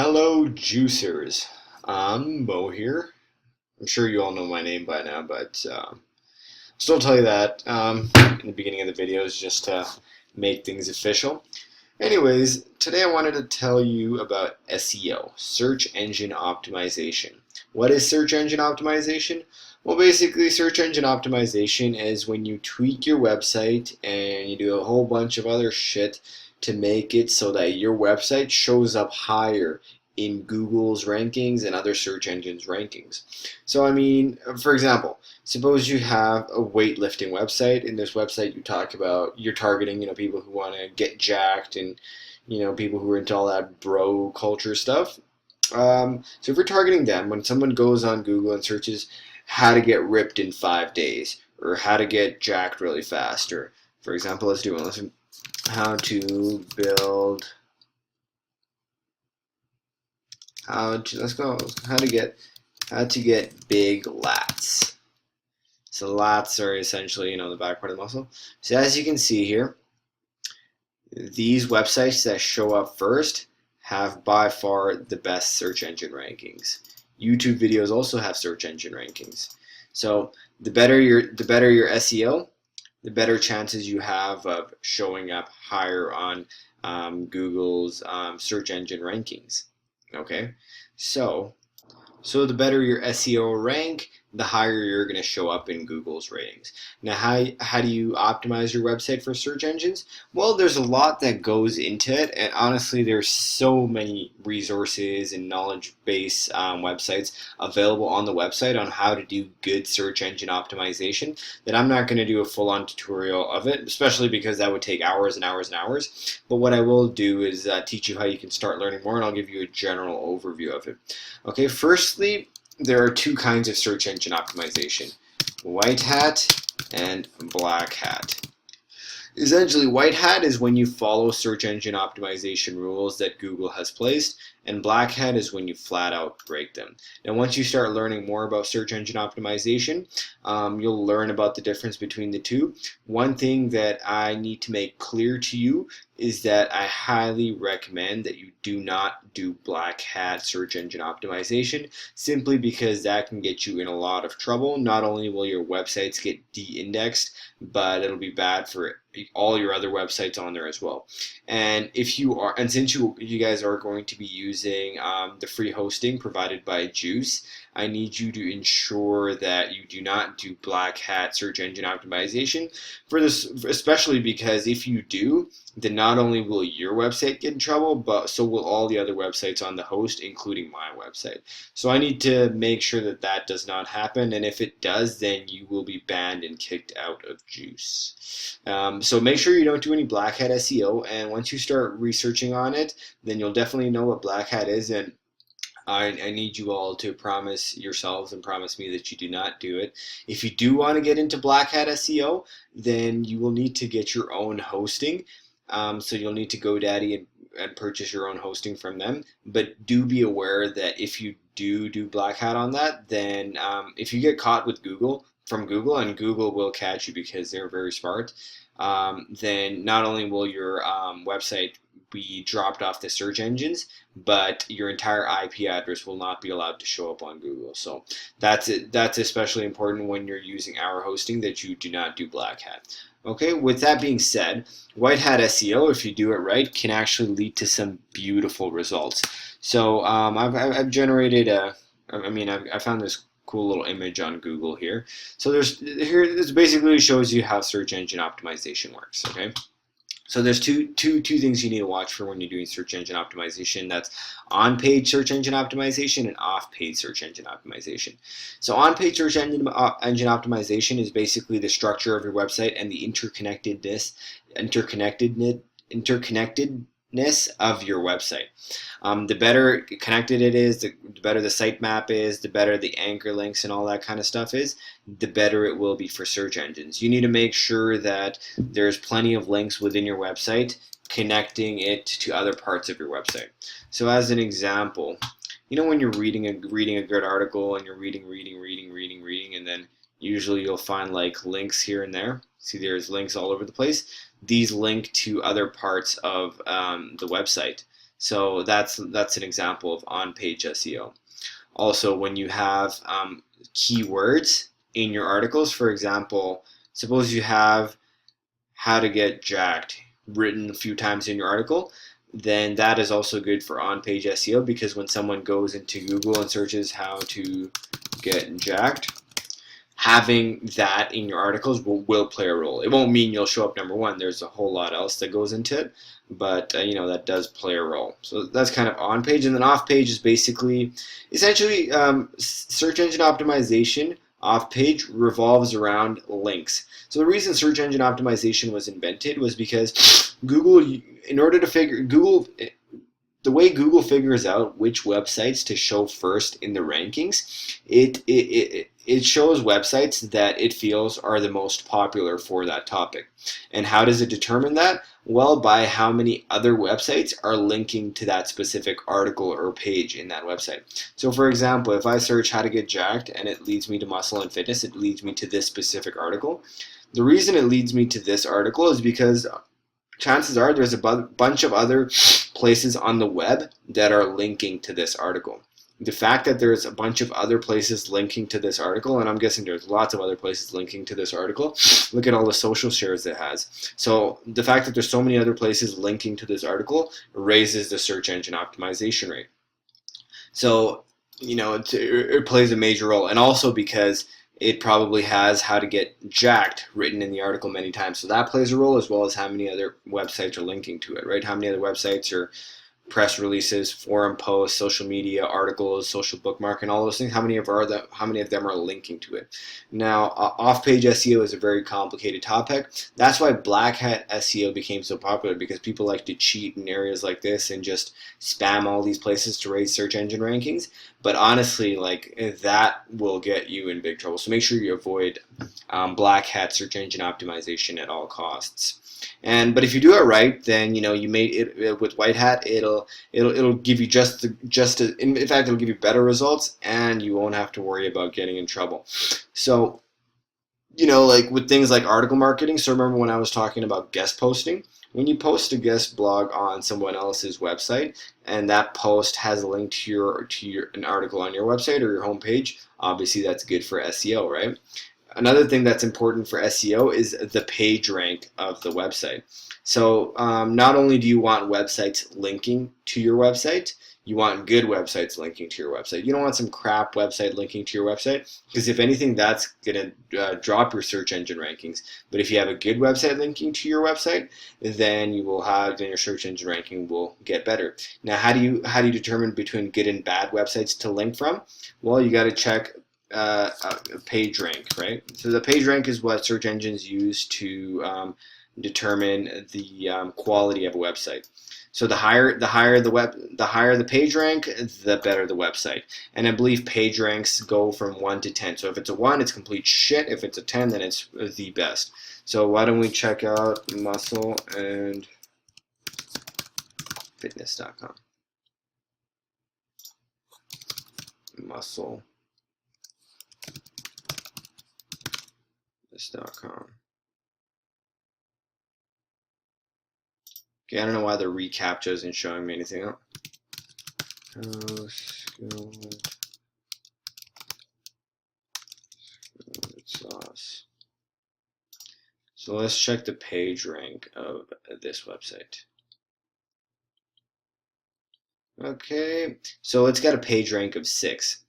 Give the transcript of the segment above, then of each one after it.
Hello, juicers. I'm Mo here. I'm sure you all know my name by now, but still tell you that in the beginning of the videos just to make things official. Anyways, today I wanted to tell you about SEO, search engine optimization. What is search engine optimization? Well, basically, search engine optimization is when you tweak your website and you do a whole bunch of other shit to make it so that your website shows up higher in Google's rankings and other search engines' rankings. So, I mean, for example, suppose you have a weightlifting website. In this website, you talk about you're targeting, people who want to get jacked and, people who are into all that bro culture stuff. So if you're targeting them, when someone goes on Google and searches how to get ripped in 5 days or how to get jacked really fast, or for example, let's do one. How to build. Let's go. How to get big lats. So lats are essentially, the back part of the muscle. So as you can see here, these websites that show up first have by far the best search engine rankings. YouTube videos also have search engine rankings. So the better your SEO, the better chances you have of showing up higher on Google's search engine rankings. Okay, so the better your SEO rank, the higher you're going to show up in Google's ratings. Now, how do you optimize your website for search engines? Well, there's a lot that goes into it, and honestly, there's so many resources and knowledge base websites available on the website on how to do good search engine optimization that I'm not going to do a full-on tutorial of it, especially because that would take hours and hours and hours. But what I will do is teach you how you can start learning more, and I'll give you a general overview of it. Okay, firstly, there are two kinds of search engine optimization: white hat and black hat. Essentially, white hat is when you follow search engine optimization rules that Google has placed, and black hat is when you flat out break them. Now, once you start learning more about search engine optimization, you'll learn about the difference between the two. One thing that I need to make clear to you is that I highly recommend that you do not do black hat search engine optimization, simply because that can get you in a lot of trouble. Not only will your websites get de-indexed, but it'll be bad for all your other websites on there as well. And since you guys are going to be using the free hosting provided by Juice, I need you to ensure that you do not do black hat search engine optimization for this, especially because if you do, then not only will your website get in trouble, but so will all the other websites on the host, including my website. So I need to make sure that that does not happen, and if it does, then you will be banned and kicked out of Juice. So make sure you don't do any black hat SEO, and once you start researching on it, then you'll definitely know what black hat is, and I need you all to promise yourselves and promise me that you do not do it. If you do want to get into black hat SEO, then you will need to get your own hosting. So you'll need to GoDaddy and purchase your own hosting from them. But do be aware that if you do black hat on that, then if you get caught with Google, and Google will catch you because they're very smart, then not only will your website be dropped off the search engines, but your entire IP address will not be allowed to show up on Google. So that's it. That's especially important when you're using our hosting, that you do not do black hat. Okay, with that being said, white hat SEO, if you do it right, can actually lead to some beautiful results. So I've generated I found this cool little image on Google here. So this basically shows you how search engine optimization works. Okay. So there's two things you need to watch for when you're doing search engine optimization. That's on-page search engine optimization and off-page search engine optimization. So on-page search engine optimization is basically the structure of your website and the interconnectedness of your website. The better connected it is, the better the sitemap is, the better the anchor links and all that kind of stuff is, the better it will be for search engines. You need to make sure that there's plenty of links within your website connecting it to other parts of your website. So as an example, when you're reading a good article and you're reading, and then usually you'll find like links here and there. See, there's links all over the place. These link to other parts of the website. So that's an example of on-page SEO. Also, when you have keywords in your articles, for example, suppose you have how to get jacked written a few times in your article, then that is also good for on-page SEO, because when someone goes into Google and searches how to get jacked, having that in your articles will play a role. It won't mean you'll show up number one. There's a whole lot else that goes into it, but you know, that does play a role. So that's kind of on page, and then off page is basically, essentially, search engine optimization. Off page revolves around links. So the reason search engine optimization was invented was because Google, in order to figure the way Google figures out which websites to show first in the rankings, it shows websites that it feels are the most popular for that topic. And how does it determine that? Well, by how many other websites are linking to that specific article or page in that website. So for example, if I search how to get jacked and it leads me to muscle and fitness, it leads me to this specific article. The reason it leads me to this article is because chances are there's a bunch of other places on the web that are linking to this article. The fact that there's a bunch of other places linking to this article, and I'm guessing there's lots of other places linking to this article, look at all the social shares it has. So the fact that there's so many other places linking to this article raises the search engine optimization rate. So, you know, it plays a major role, and also because it probably has how to get jacked written in the article many times. So that plays a role, as well as how many other websites are linking to it, right? How many other websites are press releases, forum posts, social media, articles, social bookmark, and all those things. How many of them are linking to it? Now, off-page SEO is a very complicated topic. That's why black hat SEO became so popular, because people like to cheat in areas like this and just spam all these places to raise search engine rankings. But honestly, like, that will get you in big trouble. So make sure you avoid black hat search engine optimization at all costs. But if you do it right, then you know you made it with white hat. It'll give you in fact it'll give you better results, and you won't have to worry about getting in trouble. So, you know, like with things like article marketing. So remember when I was talking about guest posting? When you post a guest blog on someone else's website, and that post has a link to an article on your website or your homepage, obviously that's good for SEO, right? Another thing that's important for SEO is the page rank of the website. So not only do you want websites linking to your website, you want good websites linking to your website. You don't want some crap website linking to your website, because if anything, that's going to drop your search engine rankings. But if you have a good website linking to your website, then your search engine ranking will get better. Now, how do you determine between good and bad websites to link from? Well, you got to check page rank, right? So the page rank is what search engines use to determine the quality of a website. So the higher the page rank, the better the website. And I believe page ranks go from 1 to 10. So if it's a 1, it's complete shit. If it's a 10, then it's the best. So why don't we check out muscle and fitness.com. muscle .com. Okay, I don't know why the reCAPTCHA isn't showing me anything up. Sauce. So let's check the page rank of this website. Okay, so it's got a page rank of 6,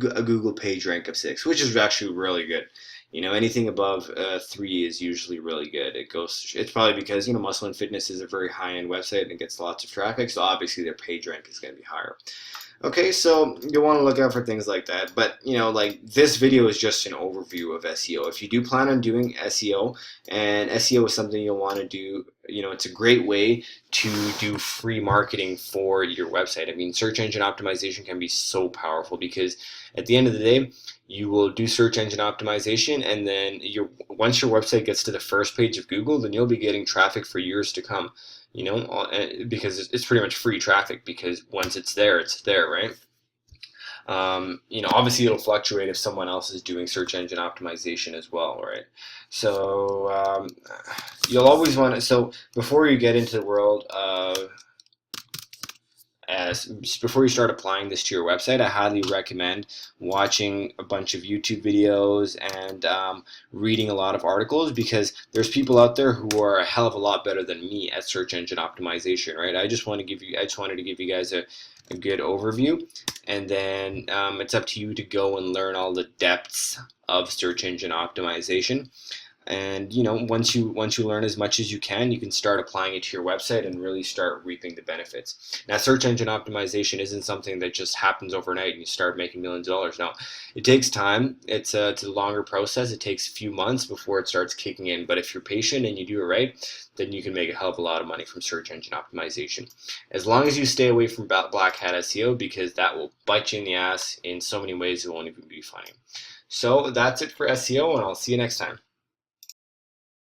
a Google page rank of 6, which is actually really good. You know, anything above 3 is usually really good. It's probably because, you know, Muscle and Fitness is a very high-end website and it gets lots of traffic, so obviously their page rank is going to be higher. Okay, so you want to look out for things like that. But, you know, like, this video is just an overview of SEO. If you do plan on doing SEO, and SEO is something you'll want to do, you know, it's a great way to do free marketing for your website. I mean, search engine optimization can be so powerful, because at the end of the day, you will do search engine optimization, and then once your website gets to the first page of Google, then you'll be getting traffic for years to come. You know, because it's pretty much free traffic, because once it's there, right? You know, obviously it'll fluctuate if someone else is doing search engine optimization as well, right? So you'll always want to, so before you get into the world of before you start applying this to your website, I highly recommend watching a bunch of YouTube videos and reading a lot of articles, because there's people out there who are a hell of a lot better than me at search engine optimization, right? I just wanted to give you guys a good overview, and then it's up to you to go and learn all the depths of search engine optimization. And once you learn as much as you can start applying it to your website and really start reaping the benefits. Now, search engine optimization isn't something that just happens overnight and you start making millions of dollars. No, it takes time. It's a longer process. It takes a few months before it starts kicking in. But if you're patient and you do it right, then you can make a hell of a lot of money from search engine optimization. As long as you stay away from black hat SEO, because that will bite you in the ass in so many ways it won't even be funny. So that's it for SEO, and I'll see you next time.